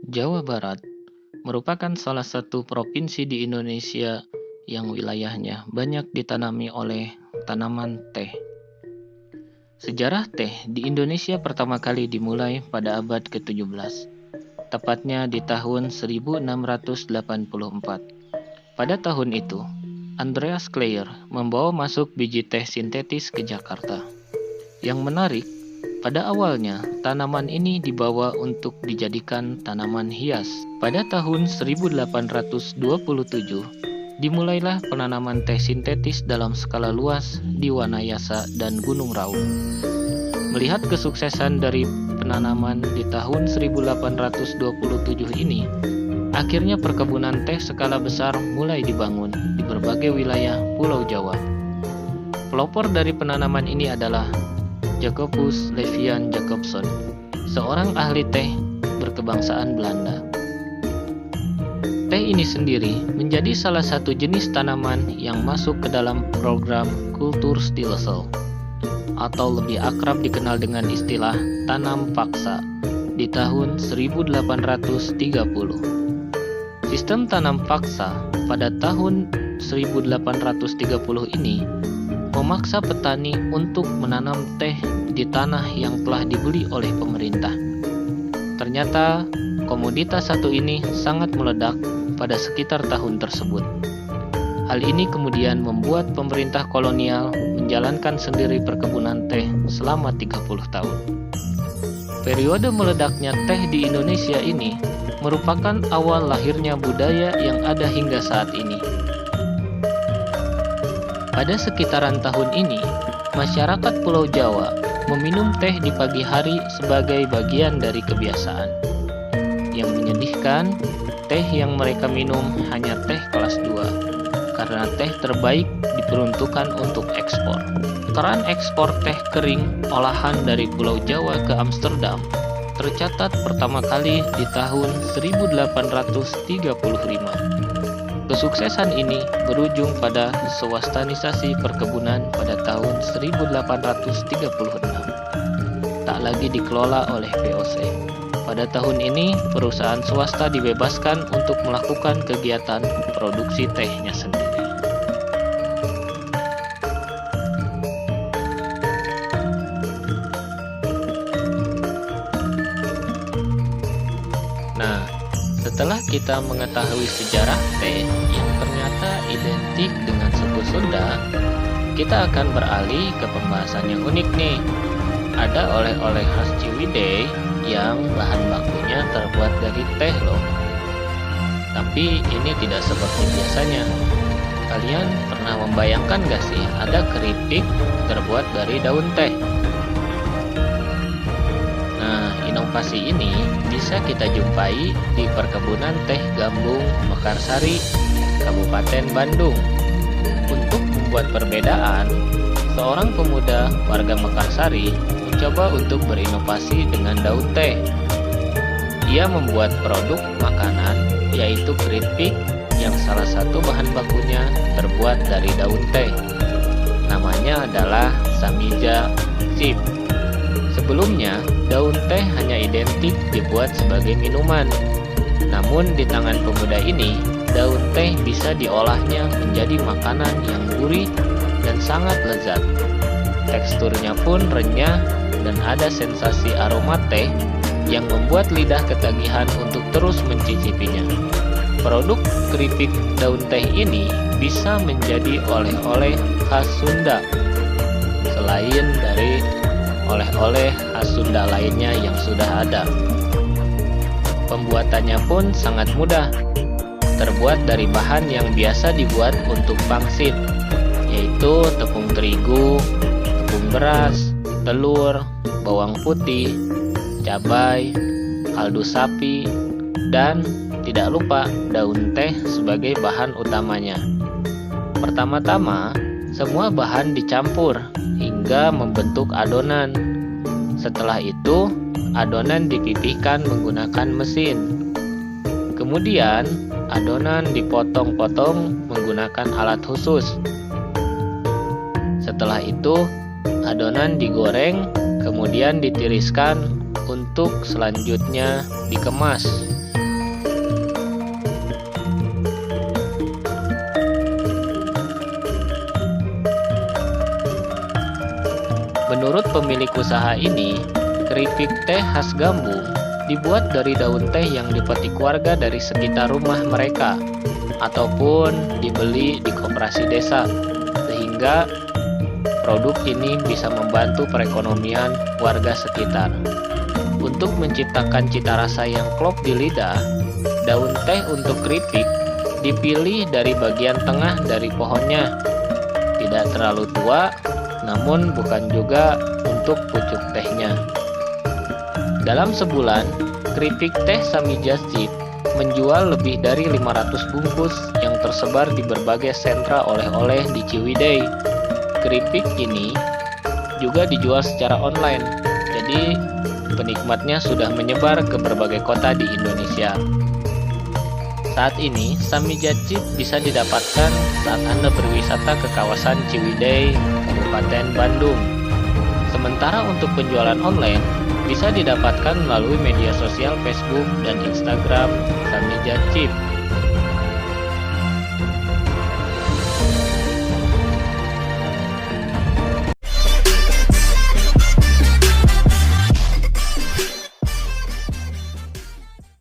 Jawa Barat merupakan salah satu provinsi di Indonesia yang wilayahnya banyak ditanami oleh tanaman teh. Sejarah teh di Indonesia pertama kali dimulai pada abad ke-17, tepatnya di tahun 1684. Pada tahun itu, Andreas Kleyr membawa masuk biji teh sintetis ke Jakarta. Yang menarik, pada awalnya tanaman ini dibawa untuk dijadikan tanaman hias. Pada tahun 1827, dimulailah penanaman teh sintetis dalam skala luas di Wanayasa dan Gunung Raung. Melihat kesuksesan dari penanaman di tahun 1827 ini, akhirnya perkebunan teh skala besar mulai dibangun di berbagai wilayah Pulau Jawa. Pelopor dari penanaman ini adalah Jacobus Levian Jacobson, seorang ahli teh berkebangsaan Belanda. Teh ini sendiri menjadi salah satu jenis tanaman yang masuk ke dalam program Kulturstelsel, atau lebih akrab dikenal dengan istilah tanam paksa, di tahun 1830. Sistem tanam paksa pada tahun 1830 ini memaksa petani untuk menanam teh di tanah yang telah dibeli oleh pemerintah. Ternyata komoditas satu ini sangat meledak pada sekitar tahun tersebut. Hal ini kemudian membuat pemerintah kolonial menjalankan sendiri perkebunan teh selama 30 tahun. Periode meledaknya teh di Indonesia ini merupakan awal lahirnya budaya yang ada hingga saat ini. Pada sekitaran tahun ini, masyarakat Pulau Jawa meminum teh di pagi hari sebagai bagian dari kebiasaan. Yang menyedihkan, teh yang mereka minum hanya teh kelas 2, karena teh terbaik diperuntukkan untuk ekspor. Keran ekspor teh kering olahan dari Pulau Jawa ke Amsterdam tercatat pertama kali di tahun 1835. Kesuksesan ini berujung pada swastanisasi perkebunan pada tahun 1836. Tak lagi dikelola oleh VOC. Pada tahun ini, perusahaan swasta dibebaskan untuk melakukan kegiatan produksi tehnya sendiri. Nah, setelah kita mengetahui sejarah teh yang ternyata identik dengan suku Sunda, kita akan beralih ke pembahasan yang unik nih. Ada oleh-oleh khas Ciwidey yang bahan bakunya terbuat dari teh loh. Tapi ini tidak seperti biasanya. Kalian pernah membayangkan gak sih ada keripik terbuat dari daun teh? Inovasi ini bisa kita jumpai di perkebunan teh Gambung, Mekarsari, Kabupaten Bandung. Untuk membuat perbedaan, seorang pemuda warga Mekarsari mencoba untuk berinovasi dengan daun teh. Ia membuat produk makanan, yaitu keripik yang salah satu bahan bakunya terbuat dari daun teh. Namanya adalah Samija Sip. Sebelumnya, daun teh hanya identik dibuat sebagai minuman. Namun di tangan pemuda ini, daun teh bisa diolahnya menjadi makanan yang gurih dan sangat lezat. Teksturnya pun renyah dan ada sensasi aroma teh yang membuat lidah ketagihan untuk terus mencicipinya. Produk keripik daun teh ini bisa menjadi oleh-oleh khas Sunda, selain dari oleh-oleh khas Sunda lainnya yang sudah ada. Pembuatannya pun sangat mudah, terbuat dari bahan yang biasa dibuat untuk pangsit, yaitu tepung terigu, tepung beras, telur, bawang putih, cabai, kaldu sapi, dan tidak lupa daun teh sebagai bahan utamanya. Pertama-tama, semua bahan dicampur hingga membentuk adonan. Setelah itu, adonan dipipihkan menggunakan mesin. Kemudian, adonan dipotong-potong menggunakan alat khusus. Setelah itu, adonan digoreng, kemudian ditiriskan untuk selanjutnya dikemas. Menurut pemilik usaha ini, keripik teh khas Gambung dibuat dari daun teh yang dipetik warga dari sekitar rumah mereka ataupun dibeli di koperasi desa, sehingga produk ini bisa membantu perekonomian warga sekitar. Untuk menciptakan cita rasa yang klop di lidah, daun teh untuk keripik dipilih dari bagian tengah dari pohonnya. Tidak terlalu tua, namun bukan juga untuk pucuk tehnya. Dalam sebulan, keripik teh Sami Just Chip menjual lebih dari 500 bungkus yang tersebar di berbagai sentra oleh-oleh di Ciwidey. Keripik ini juga dijual secara online, jadi penikmatnya sudah menyebar ke berbagai kota di Indonesia. Saat ini, Sami Just Chip bisa didapatkan saat Anda berwisata ke kawasan Ciwidey, Kabupaten Bandung. Sementara untuk penjualan online, bisa didapatkan melalui media sosial Facebook dan Instagram Sami Just Chip.